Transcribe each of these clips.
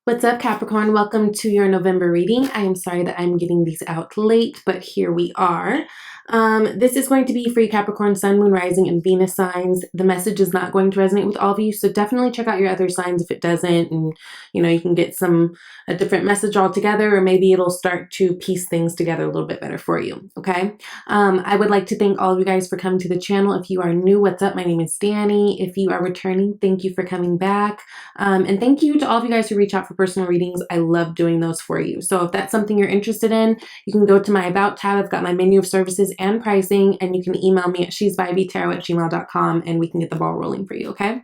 What's up, Capricorn? Welcome to your November reading. I am sorry that I'm getting these out late, but here we are. This is going to be for you Capricorn, Sun, Moon, Rising, and Venus signs. The message is not going to resonate with all of you, so definitely check out your other signs if it doesn't, and you can get a different message altogether, or maybe it'll start to piece things together a little bit better for you, okay? I would like to thank all of you guys for coming to the channel. If you are new, what's up? My name is Danny. If you are returning, thank you for coming back. And thank you to all of you guys who reach out for personal readings. I love doing those for you. So if that's something you're interested in, you can go to my About tab. I've got my menu of services and pricing, and you can email me at shesvibeytarot@gmail.com and we can get the ball rolling for you, okay?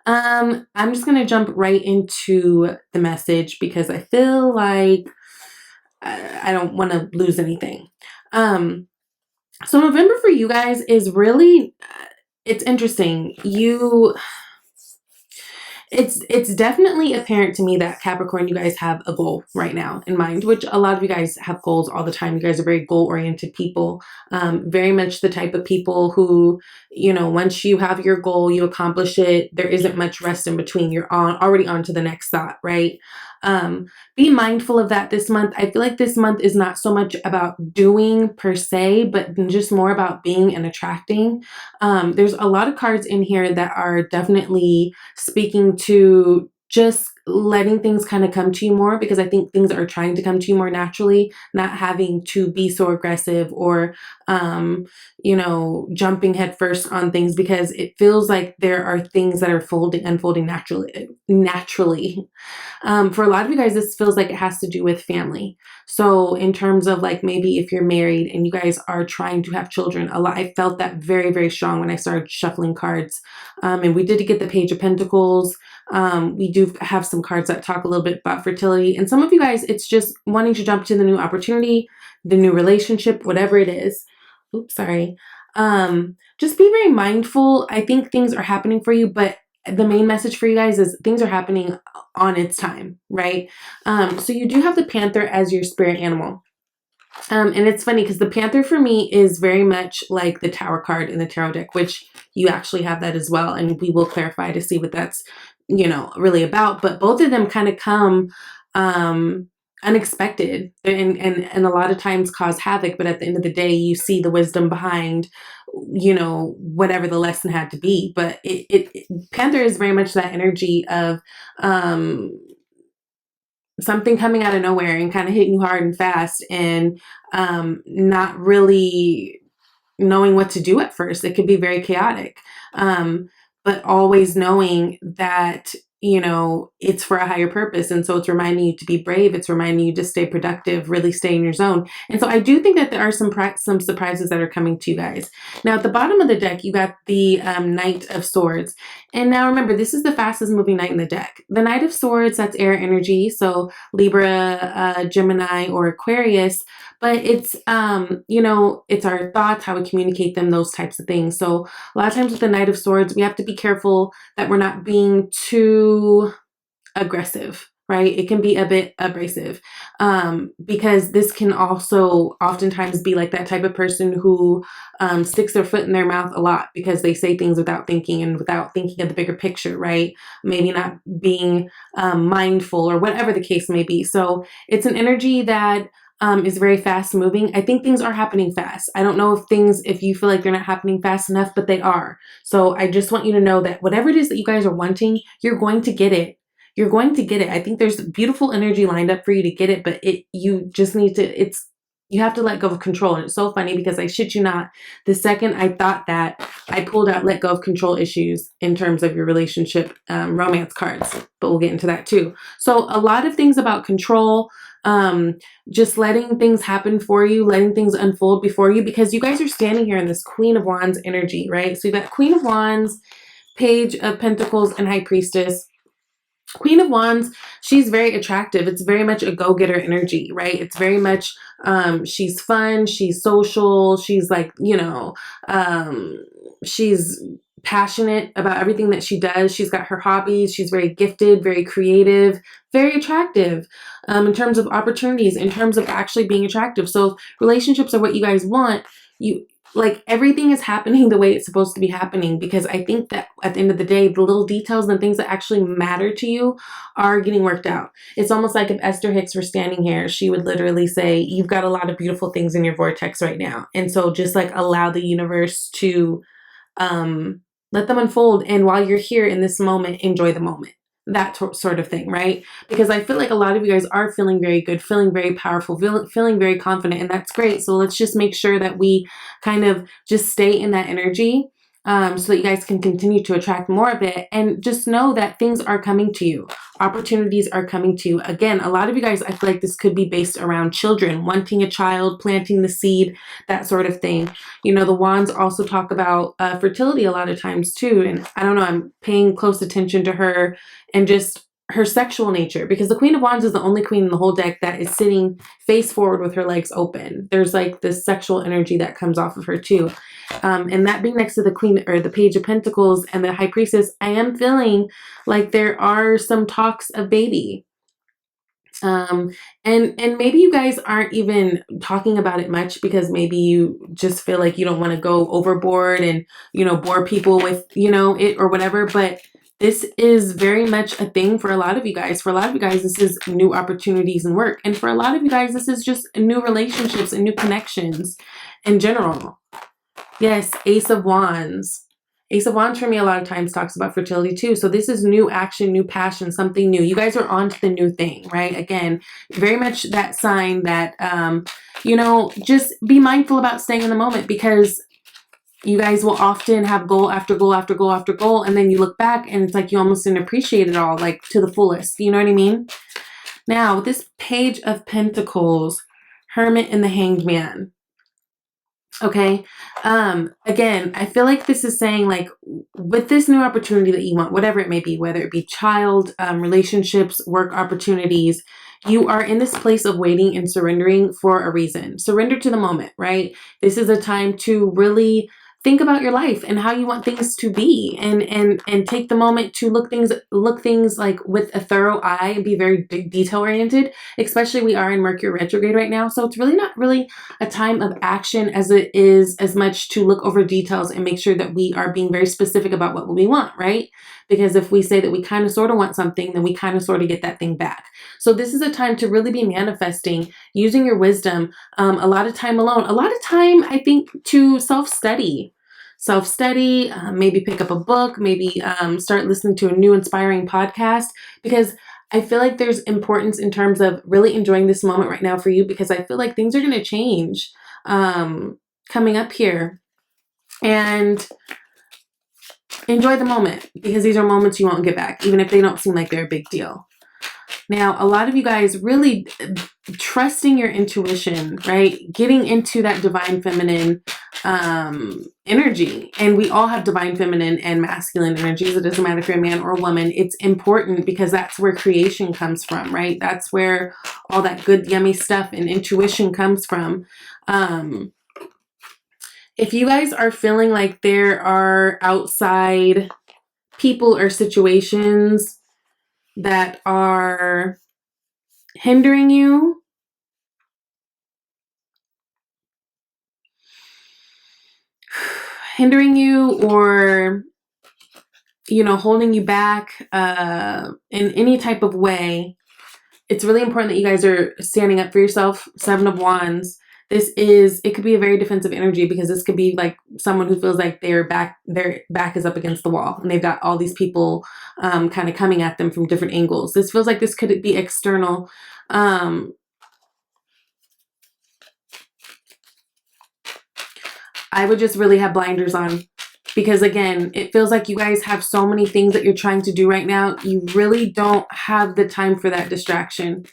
I'm just going to jump right into the message because I feel like I don't want to lose anything. So November for you guys is really, it's interesting. It's definitely apparent to me that Capricorn, you guys have a goal right now in mind, which a lot of you guys have goals all the time. You guys are very goal-oriented people, very much the type of people who, once you have your goal, you accomplish it, there isn't much rest in between. You're already on to the next thought, right? Be mindful of that this month. I feel like this month is not so much about doing per se, but just more about being and attracting. There's a lot of cards in here that are definitely speaking to just letting things kind of come to you more, because I think things are trying to come to you more naturally, not having to be so aggressive or, jumping headfirst on things, because it feels like there are things that are unfolding naturally. For a lot of you guys, this feels like it has to do with family. So in terms of like maybe if you're married and you guys are trying to have children, I felt that very, very strong when I started shuffling cards. And we did get the Page of Pentacles. We do have some cards that talk a little bit about fertility. And some of you guys, it's just wanting to jump to the new opportunity, the new relationship, whatever it is. Oops, sorry. Just be very mindful. I think things are happening for you, but the main message for you guys is things are happening on its time, right? So you do have the Panther as your spirit animal. And it's funny because the Panther for me is very much like the Tower card in the tarot deck, which you actually have that as well. And we will clarify to see what that's, really about. But both of them kind of come unexpected and a lot of times cause havoc. But at the end of the day, you see the wisdom behind, whatever the lesson had to be. But Panther is very much that energy of something coming out of nowhere and kind of hitting you hard and fast, and not really knowing what to do at first. It could be very chaotic, but always knowing that it's for a higher purpose. And so it's reminding you to be brave. It's reminding you to stay productive, really stay in your zone. And so I do think that there are some surprises that are coming to you guys. Now, at the bottom of the deck, you got the Knight of Swords. And now remember, this is the fastest moving knight in the deck. The Knight of Swords, that's air energy. So Libra, Gemini, or Aquarius. But it's, it's our thoughts, how we communicate them, those types of things. So a lot of times with the Knight of Swords, we have to be careful that we're not being too aggressive, right? It can be a bit abrasive, because this can also oftentimes be like that type of person who sticks their foot in their mouth a lot because they say things without thinking and without thinking of the bigger picture, right? Maybe not being mindful or whatever the case may be. So it's an energy that is very fast moving. I think things are happening fast. I don't know if you feel like they're not happening fast enough, but they are. So I just want you to know that whatever it is that you guys are wanting, you're going to get it. You're going to get it. I think there's beautiful energy lined up for you to get it, but you just need to, you have to let go of control. And it's so funny because I shit you not, the second I thought that, I pulled out let go of control issues in terms of your relationship romance cards, but we'll get into that too. So a lot of things about control, just letting things happen for you, letting things unfold before you, because you guys are standing here in this Queen of Wands energy, right? So you've got Queen of Wands, Page of Pentacles, and High Priestess. Queen of Wands, she's very attractive. It's very much a go-getter energy, right? It's very much, she's fun, she's social, she's like, she's passionate about everything that she does. She's got her hobbies. She's very gifted, very creative, very attractive, in terms of opportunities, in terms of actually being attractive. So relationships are what you guys want. like everything is happening the way it's supposed to be happening, because I think that at the end of the day, the little details and things that actually matter to you are getting worked out. It's almost like if Esther Hicks were standing here, she would literally say, you've got a lot of beautiful things in your vortex right now. And so just like allow the universe to let them unfold. And while you're here in this moment, enjoy the moment. That sort of thing, right? Because I feel like a lot of you guys are feeling very good, feeling very powerful, feeling very confident, and that's great. So let's just make sure that we kind of just stay in that energy, so that you guys can continue to attract more of it. And just know that things are coming to you. Opportunities are coming to you. Again, a lot of you guys, I feel like this could be based around children, wanting a child, planting the seed, that sort of thing. You know, the wands also talk about fertility a lot of times too. And I don't know, I'm paying close attention to her and just her sexual nature, because the Queen of Wands is the only queen in the whole deck that is sitting face forward with her legs open. There's like this sexual energy that comes off of her too. And that being next to the Queen or the Page of Pentacles and the High Priestess, I am feeling like there are some talks of baby. And maybe you guys aren't even talking about it much because maybe you just feel like you don't want to go overboard and, you know, bore people with, you know, it or whatever. But this is very much a thing for a lot of you guys. For a lot of you guys, this is new opportunities and work. And for a lot of you guys, this is just new relationships and new connections in general. Yes, Ace of Wands. Ace of Wands for me a lot of times talks about fertility too. So this is new action, new passion, something new. You guys are on to the new thing, right? Again, very much that sign that, you know, just be mindful about staying in the moment, because you guys will often have goal after goal after goal after goal. And then you look back and it's like you almost didn't appreciate it all, like to the fullest. You know what I mean? Now, with this Page of Pentacles, Hermit and the Hanged Man. Okay. Again, I feel like this is saying, like, with this new opportunity that you want, whatever it may be, whether it be child, relationships, work opportunities, you are in this place of waiting and surrendering for a reason. Surrender to the moment, right? This is a time to really think about your life and how you want things to be, and take the moment to look things like with a thorough eye and be very detail oriented. Especially we are in Mercury retrograde right now. So it's really not really a time of action as it is as much to look over details and make sure that we are being very specific about what we want, right? Because if we say that we kind of sort of want something, then we kind of sort of get that thing back. So this is a time to really be manifesting, using your wisdom, a lot of time alone, a lot of time, I think, to self-study, maybe pick up a book, maybe start listening to a new inspiring podcast, because I feel like there's importance in terms of really enjoying this moment right now for you, because I feel like things are going to change coming up here. And enjoy the moment, because these are moments you won't get back, even if they don't seem like they're a big deal. Now, a lot of you guys really trusting your intuition, right? Getting into that divine feminine energy. And we all have divine feminine and masculine energies. It doesn't matter if you're a man or a woman. It's important because that's where creation comes from, right? That's where all that good, yummy stuff and intuition comes from. If you guys are feeling like there are outside people or situations that are hindering you, or, you know, holding you back in any type of way, it's really important that you guys are standing up for yourself. Seven of Wands. It could be a very defensive energy, because this could be like someone who feels like their back is up against the wall and they've got all these people kind of coming at them from different angles. This feels like this could be external. I would just really have blinders on, because again, it feels like you guys have so many things that you're trying to do right now. You really don't have the time for that distraction.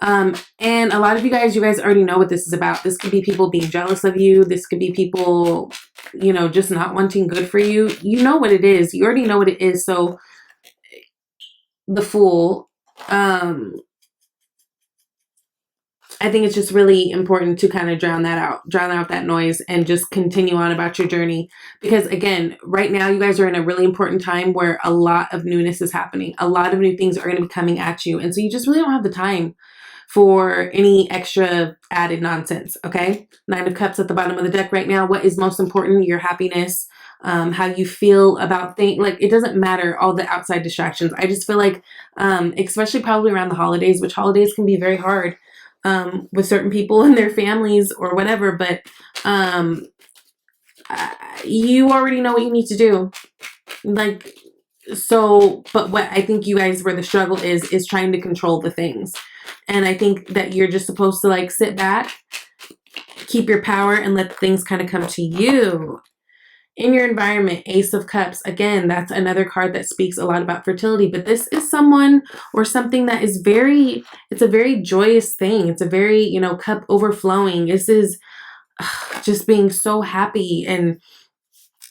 And a lot of you guys already know what this is about. This could be people being jealous of you. This could be people, you know, just not wanting good for you. You know what it is. You already know what it is. So the Fool, I think it's just really important to kind of drown out that noise and just continue on about your journey. Because again, right now you guys are in a really important time where a lot of newness is happening. A lot of new things are going to be coming at you. And so you just really don't have the time for any extra added nonsense, okay? Nine of Cups at the bottom of the deck right now. What is most important? Your happiness, how you feel about things. Like, it doesn't matter all the outside distractions. I just feel like, especially probably around the holidays, which holidays can be very hard with certain people and their families or whatever, but you already know what you need to do. Like, so, but what I think you guys, where the struggle is trying to control the things. And I think that you're just supposed to like sit back, keep your power, and let things kind of come to you. In your environment, Ace of Cups, again, that's another card that speaks a lot about fertility, but this is someone or something that is it's a very joyous thing. It's a very, you know, cup overflowing. This is just being so happy and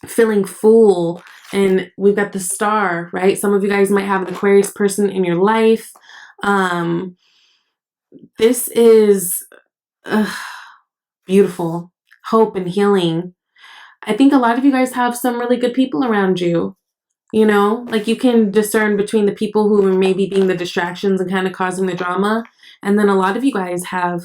feeling full. And we've got the Star, right? Some of you guys might have an Aquarius person in your life. This is beautiful. Hope and healing. I think a lot of you guys have some really good people around you. You know, like you can discern between the people who are maybe being the distractions and kind of causing the drama. And then a lot of you guys have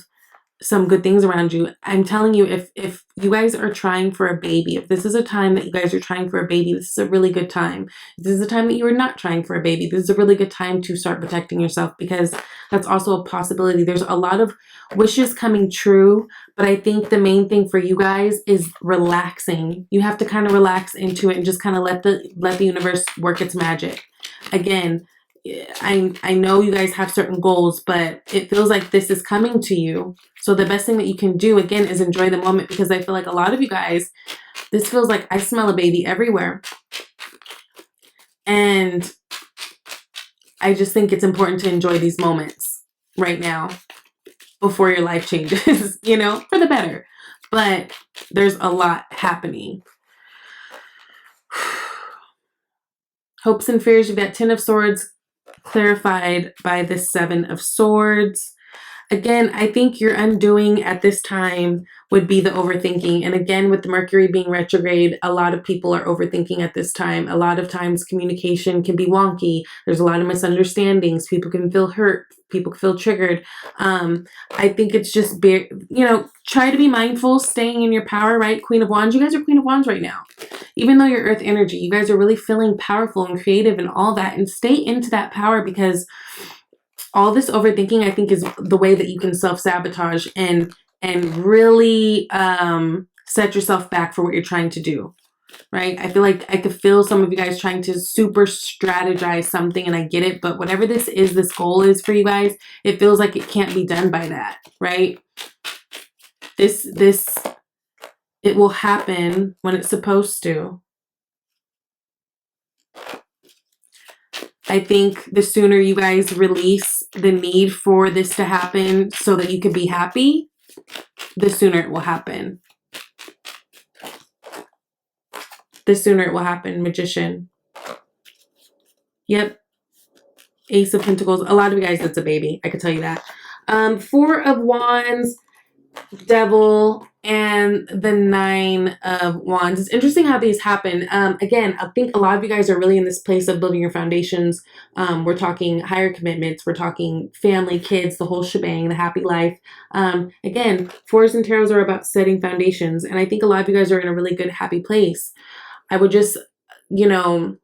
some good things around you. I'm telling you, if you guys are trying for a baby, if this is a time that you guys are trying for a baby, this is a really good time. If this is a time that you are not trying for a baby, this is a really good time to start protecting yourself, because that's also a possibility. There's a lot of wishes coming true, but I think the main thing for you guys is relaxing. You have to kind of relax into it and just kind of let the universe work its magic. Again, I know you guys have certain goals, but it feels like this is coming to you. So the best thing that you can do, again, is enjoy the moment, because I feel like a lot of you guys, this feels like I smell a baby everywhere. And I just think it's important to enjoy these moments right now before your life changes, you know, for the better. But there's a lot happening. Hopes and fears, you've got 10 of Swords clarified by the 7 of Swords. Again, I think your undoing at this time would be the overthinking. And again, with the Mercury being retrograde, a lot of people are overthinking at this time. A lot of times communication can be wonky. There's a lot of misunderstandings. People can feel hurt. People can feel triggered. I think it's just, you know, try to be mindful, staying in your power, right? Queen of Wands, you guys are Queen of Wands right now. Even though you're Earth energy, you guys are really feeling powerful and creative and all that. And stay into that power, because all this overthinking, I think, is the way that you can self-sabotage and really set yourself back for what you're trying to do, right? I feel like I could feel some of you guys trying to super strategize something, and I get it, but whatever this is, this goal is for you guys, it feels like it can't be done by that, right? It will happen when it's supposed to. I think the sooner you guys release the need for this to happen so that you can be happy, the sooner it will happen. The sooner it will happen. Magician. Yep. Ace of Pentacles. A lot of you guys, that's a baby. I can tell you that. 4 of Wands, Devil, and the 9 of Wands. It's interesting how these happen. Again, I think a lot of you guys are really in this place of building your foundations. We're talking higher commitments. We're talking family, kids, the whole shebang, the happy life. Again, 4s and tarots are about setting foundations. And I think a lot of you guys are in a really good, happy place. I would just, you know,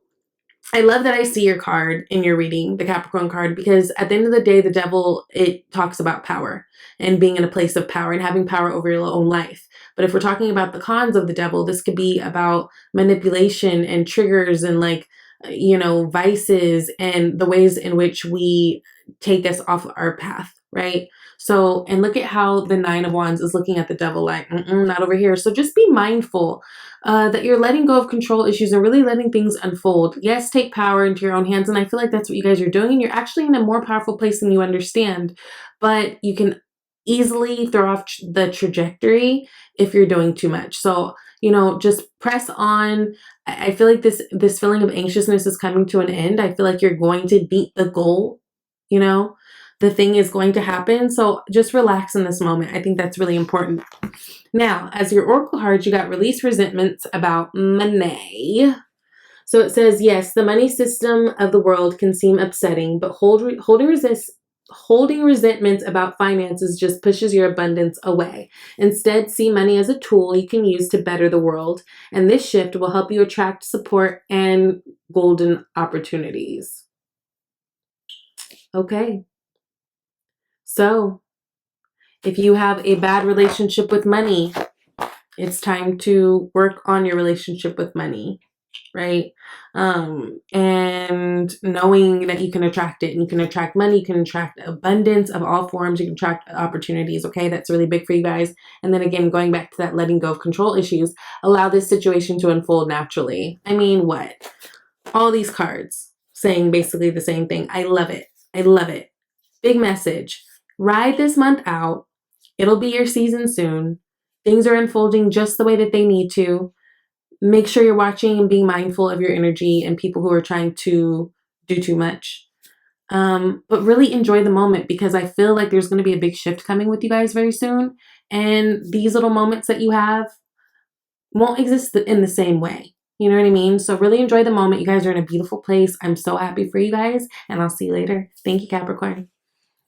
I love that I see your card in your reading, the Capricorn card, because at the end of the day, the Devil, it talks about power and being in a place of power and having power over your own life. But if we're talking about the cons of the Devil, this could be about manipulation and triggers and, like, you know, vices and the ways in which we take us off our path, right? So, and look at how the 9 of Wands is looking at the Devil like, not over here. So just be mindful that you're letting go of control issues and really letting things unfold. Yes, take power into your own hands. And I feel like that's what you guys are doing. And you're actually in a more powerful place than you understand. But you can easily throw off the trajectory if you're doing too much. So, you know, just press on. I feel like this feeling of anxiousness is coming to an end. I feel like you're going to beat the goal, you know. The thing is going to happen. So just relax in this moment. I think that's really important. Now, as your Oracle cards, you got release resentments about money. So it says, yes, the money system of the world can seem upsetting, but holding holding resentments about finances just pushes your abundance away. Instead, see money as a tool you can use to better the world. And this shift will help you attract support and golden opportunities. Okay. So, if you have a bad relationship with money, it's time to work on your relationship with money, right? And knowing that you can attract it, and you can attract money, you can attract abundance of all forms, you can attract opportunities. Okay, that's really big for you guys. And then again, going back to that letting go of control issues, allow this situation to unfold naturally. I mean, what? All these cards saying basically the same thing. I love it. I love it. Big message. Ride this month out. It'll be your season soon. Things are unfolding just the way that they need to. Make sure you're watching and being mindful of your energy and people who are trying to do too much. But really enjoy the moment, because I feel like there's going to be a big shift coming with you guys very soon. And these little moments that you have won't exist in the same way. You know what I mean? So really enjoy the moment. You guys are in a beautiful place. I'm so happy for you guys, and I'll see you later. Thank you, Capricorn.